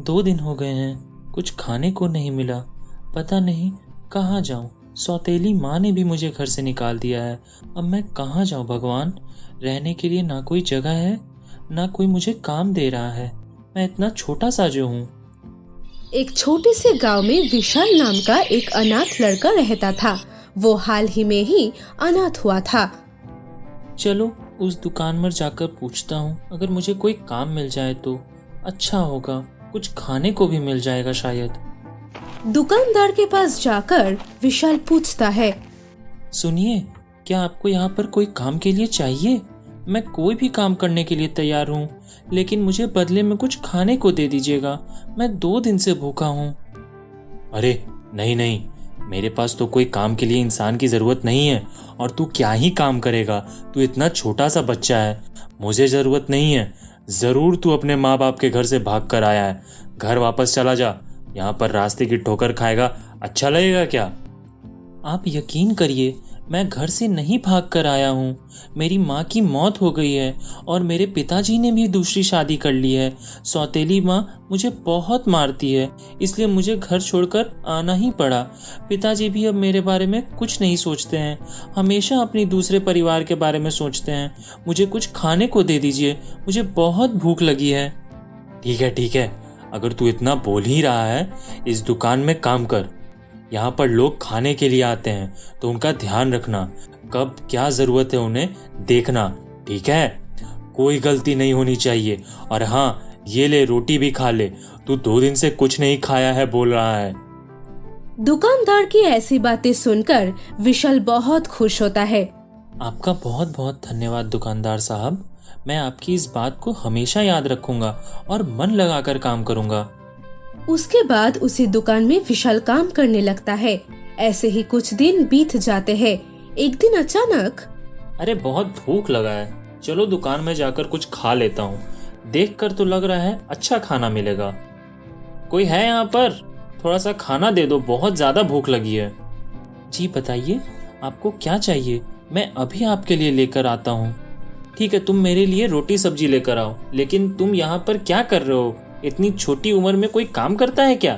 2 दिन हो गए हैं, कुछ खाने को नहीं मिला। पता नहीं कहाँ जाऊं। सौतेली माँ ने भी मुझे घर से निकाल दिया है। अब मैं कहाँ जाऊं भगवान? रहने के लिए ना कोई जगह है, ना कोई मुझे काम दे रहा है। मैं इतना छोटा सा जो हूँ। एक छोटे से गांव में विशाल नाम का एक अनाथ लड़का रहता था। वो हाल ही में ही अनाथ हुआ था। चलो उस दुकान पर जाकर पूछता हूँ, अगर मुझे कोई काम मिल जाए तो अच्छा होगा। कुछ खाने को भी मिल जाएगा शायद। दुकानदार के पास जाकर विशाल पूछता है, सुनिए, क्या आपको यहाँ पर कोई काम के लिए चाहिए? मैं कोई भी काम करने के लिए तैयार हूँ, लेकिन मुझे बदले में कुछ खाने को दे दीजिएगा। मैं 2 दिन से भूखा हूँ। अरे नहीं नहीं, मेरे पास तो कोई काम के लिए इंसान की जरूरत नहीं है। और तू क्या ही काम करेगा? तू इतना छोटा सा बच्चा है, मुझे जरूरत नहीं है। जरूर तू अपने माँ बाप के घर से भाग कर आया है। घर वापस चला जा। यहाँ पर रास्ते की ठोकर खाएगा अच्छा लगेगा क्या? आप यकीन करिए, मैं घर से नहीं भाग कर आया हूँ। मेरी माँ की मौत हो गई है और मेरे पिताजी ने भी दूसरी शादी कर ली है। सौतेली माँ मुझे बहुत मारती है, इसलिए मुझे घर छोड़कर आना ही पड़ा। पिताजी भी अब मेरे बारे में कुछ नहीं सोचते हैं, हमेशा अपनी दूसरे परिवार के बारे में सोचते हैं। मुझे कुछ खाने को दे दीजिए, मुझे बहुत भूख लगी है। ठीक है, अगर तू इतना बोल ही रहा है, इस दुकान में काम कर। यहाँ पर लोग खाने के लिए आते हैं, तो उनका ध्यान रखना। कब क्या जरूरत है उन्हें देखना, ठीक है? कोई गलती नहीं होनी चाहिए। और हाँ, ये ले, रोटी भी खा ले। तू 2 दिन से कुछ नहीं खाया है बोल रहा है। दुकानदार की ऐसी बातें सुनकर विशाल बहुत खुश होता है। आपका बहुत बहुत धन्यवाद दुकानदार साहब। मैं आपकी इस बात को हमेशा याद रखूंगा और मन लगाकर काम करूंगा। उसके बाद उसी दुकान में विशाल काम करने लगता है। ऐसे ही कुछ दिन बीत जाते हैं। एक दिन अचानक, अरे बहुत भूख लगा है, चलो दुकान में जाकर कुछ खा लेता हूँ। देखकर तो लग रहा है अच्छा खाना मिलेगा। कोई है यहाँ पर? थोड़ा सा खाना दे दो, बहुत ज्यादा भूख लगी है। जी बताइए, आपको क्या चाहिए? मैं अभी आपके लिए लेकर आता हूँ। ठीक है, तुम मेरे लिए रोटी सब्जी लेकर आओ। लेकिन तुम यहाँ पर क्या कर रहे हो? इतनी छोटी उम्र में कोई काम करता है क्या?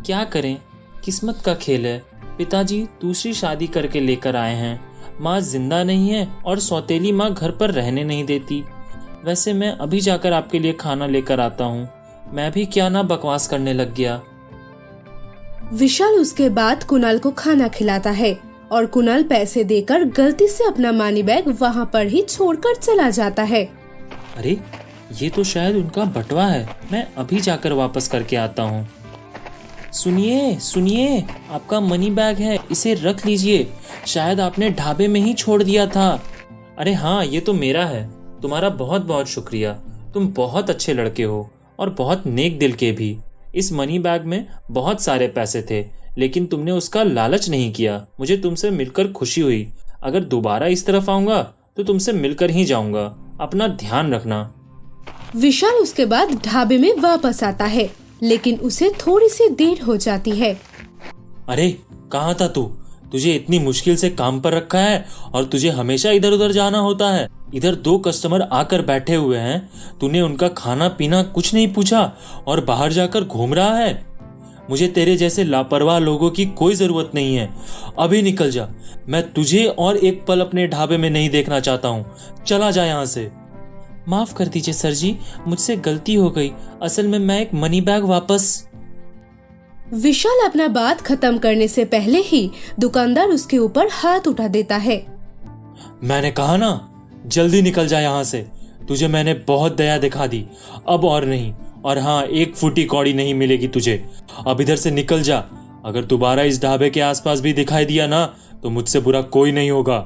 क्या करें, किस्मत का खेल है। पिताजी दूसरी शादी करके लेकर आए हैं, माँ जिंदा नहीं है और सौतेली माँ घर पर रहने नहीं देती। वैसे मैं अभी जाकर आपके लिए खाना लेकर आता हूँ। मैं भी क्या ना बकवास करने लग गया। विशाल उसके बाद कुणाल को खाना खिलाता है और कुणाल पैसे देकर गलती से अपना मनी बैग वहाँ पर ही छोड़कर चला जाता है। अरे ये तो शायद उनका बटवा है, मैं अभी जाकर वापस करके आता हूँ। सुनिए, आपका मनी बैग है, इसे रख लीजिए। शायद आपने ढाबे में ही छोड़ दिया था। अरे हाँ, ये तो मेरा है। तुम्हारा बहुत बहुत शुक्रिया। तुम बहुत अच्छे लड़के हो और बहुत नेक दिल के भी। इस मनी बैग में बहुत सारे पैसे थे, लेकिन तुमने उसका लालच नहीं किया। मुझे तुमसे मिलकर खुशी हुई। अगर दोबारा इस तरफ आऊंगा तो तुमसे मिलकर ही जाऊंगा। अपना ध्यान रखना। विशाल उसके बाद ढाबे में वापस आता है, लेकिन उसे थोड़ी सी देर हो जाती है। अरे कहाँ था तू? तुझे इतनी मुश्किल से काम पर रखा है और तुझे हमेशा इधर उधर जाना होता है। इधर 2 कस्टमर आकर बैठे हुए हैं, तूने उनका खाना पीना कुछ नहीं पूछा और बाहर जाकर घूम रहा है। मुझे तेरे जैसे लापरवाह लोगों की कोई जरूरत नहीं है। अभी निकल जा। मैं तुझे और एक पल अपने ढाबे में नहीं देखना चाहता हूँ। चला जा यहाँ से। माफ कर दीजिए सर जी, मुझसे गलती हो गई। असल में मैं एक मनी बैग वापस। विशाल अपना बात खत्म करने से पहले ही दुकानदार उसके ऊपर हाथ उठा देता है। मैंने कहा ना, जल्दी निकल जा यहाँ से। तुझे मैंने बहुत दया दिखा दी, अब और नहीं। और हाँ, 1 फूटी कौड़ी नहीं मिलेगी तुझे। अब इधर से निकल जा। अगर दोबारा इस ढाबे के आसपास भी दिखाई दिया ना, तो मुझसे बुरा कोई नहीं होगा।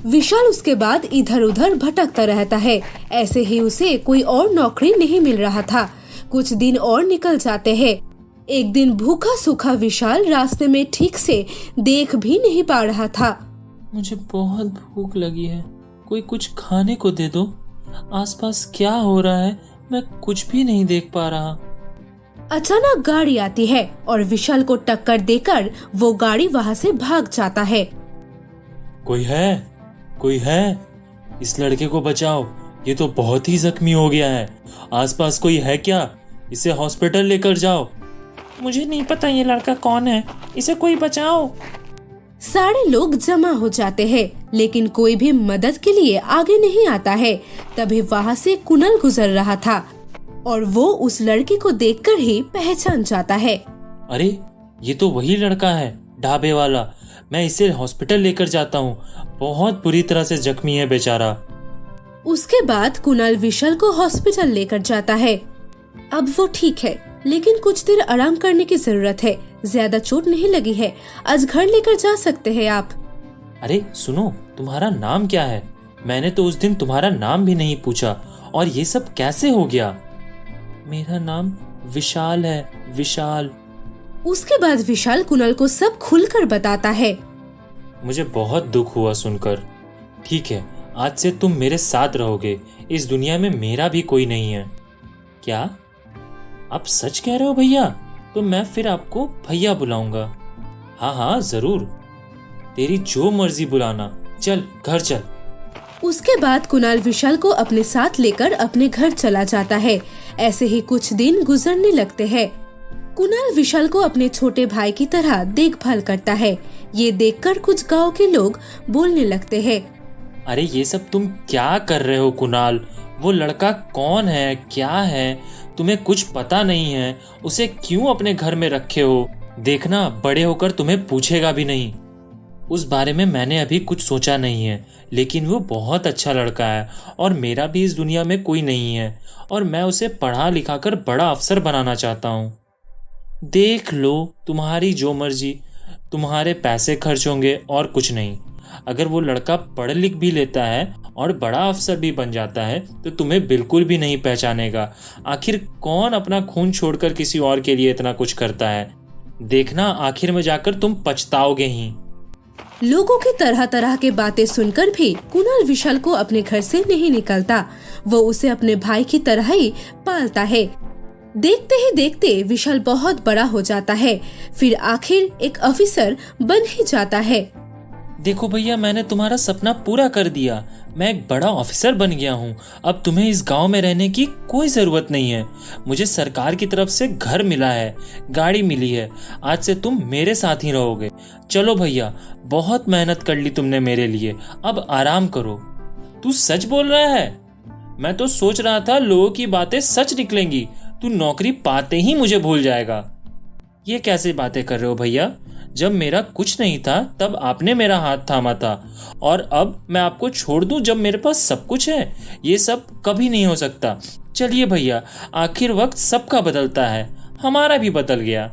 विशाल उसके बाद इधर उधर भटकता रहता है। ऐसे ही उसे कोई और नौकरी नहीं मिल रहा था। कुछ दिन और निकल जाते हैं। एक दिन भूखा सूखा विशाल रास्ते में ठीक से देख भी नहीं पा रहा था। मुझे बहुत भूख लगी है, कोई कुछ खाने को दे दो। आसपास क्या हो रहा है मैं कुछ भी नहीं देख पा रहा। अचानक गाड़ी आती है और विशाल को टक्कर देकर वो गाड़ी वहाँ से भाग जाता है। कोई है? इस लड़के को बचाओ, ये तो बहुत ही जख्मी हो गया है। आसपास कोई है क्या? इसे हॉस्पिटल लेकर जाओ। मुझे नहीं पता ये लड़का कौन है, इसे कोई बचाओ। सारे लोग जमा हो जाते हैं, लेकिन कोई भी मदद के लिए आगे नहीं आता है। तभी वहाँ से कुणाल गुजर रहा था और वो उस लड़की को देखकर ही पहचान जाता है। अरे ये तो वही लड़का है, ढाबे वाला। मैं इसे हॉस्पिटल लेकर जाता हूँ, बहुत बुरी तरह से जख्मी है बेचारा। उसके बाद कुणाल विशाल को हॉस्पिटल लेकर जाता है। अब वो ठीक है, लेकिन कुछ देर आराम करने की जरूरत है। ज्यादा चोट नहीं लगी है, आज घर लेकर जा सकते हैं आप। अरे सुनो, तुम्हारा नाम क्या है? मैंने तो उस दिन तुम्हारा नाम भी नहीं पूछा, और ये सब कैसे हो गया? मेरा नाम विशाल है, विशाल। उसके बाद विशाल कुणाल को सब खुलकर बताता है। मुझे बहुत दुख हुआ सुनकर। ठीक है, आज से तुम मेरे साथ रहोगे। इस दुनिया में मेरा भी कोई नहीं है। क्या आप सच कह रहे हो भैया? तो मैं फिर आपको भैया बुलाऊंगा। हाँ हाँ जरूर, तेरी जो मर्जी बुलाना। चल घर चल। उसके बाद कुणाल विशाल को अपने साथ लेकर अपने घर चला जाता है। ऐसे ही कुछ दिन गुजरने लगते हैं। कुणाल विशाल को अपने छोटे भाई की तरह देखभाल करता है। ये देखकर कुछ गांव के लोग बोलने लगते हैं। अरे ये सब तुम क्या कर रहे हो कुणाल? वो लड़का कौन है, क्या है? तुम्हें कुछ पता नहीं है? उसे क्यों अपने घर में रखे हो? देखना बड़े होकर तुम्हें पूछेगा भी नहीं। उस बारे में मैंने अभी कुछ सोचा नहीं है, लेकिन वो बहुत अच्छा लड़का है और मेरा भी इस दुनिया में कोई नहीं है, और मैं उसे पढ़ा लिखा कर बड़ा अफसर बनाना चाहता हूँ। देख लो, तुम्हारी जो मर्जी, तुम्हारे पैसे खर्च होंगे और कुछ नहीं। अगर वो लड़का पढ़ लिख भी लेता है और बड़ा अफसर भी बन जाता है तो तुम्हें बिल्कुल भी नहीं पहचानेगा। आखिर कौन अपना खून छोड़कर किसी और के लिए इतना कुछ करता है? देखना आखिर में जाकर तुम पछताओगे ही। लोगों की तरह तरह के बातें सुनकर भी कुणाल विशाल को अपने घर से नहीं निकलता। वो उसे अपने भाई की तरह ही पालता है। देखते ही देखते विशाल बहुत बड़ा हो जाता है, फिर आखिर एक ऑफिसर बन ही जाता है। देखो भैया, मैंने तुम्हारा सपना पूरा कर दिया। मैं एक बड़ा ऑफिसर बन गया हूँ। अब तुम्हें इस गांव में रहने की कोई जरूरत नहीं है। मुझे सरकार की तरफ से घर मिला है, गाड़ी मिली है। आज से तुम मेरे साथ ही रहोगे। चलो भैया, बहुत मेहनत कर ली तुमने मेरे लिए, अब आराम करो। तू सच बोल रहा है? मैं तो सोच रहा था लोगों की बातें सच निकलेंगी। तू नौकरी पाते ही मुझे भूल जाएगा। ये कैसे बातें कर रहे हो भैया? जब मेरा कुछ नहीं था तब आपने मेरा हाथ थामा था, और अब मैं आपको छोड़ दूं जब मेरे पास सब कुछ है? ये सब कभी नहीं हो सकता। चलिए भैया, आखिर वक्त सबका बदलता है, हमारा भी बदल गया।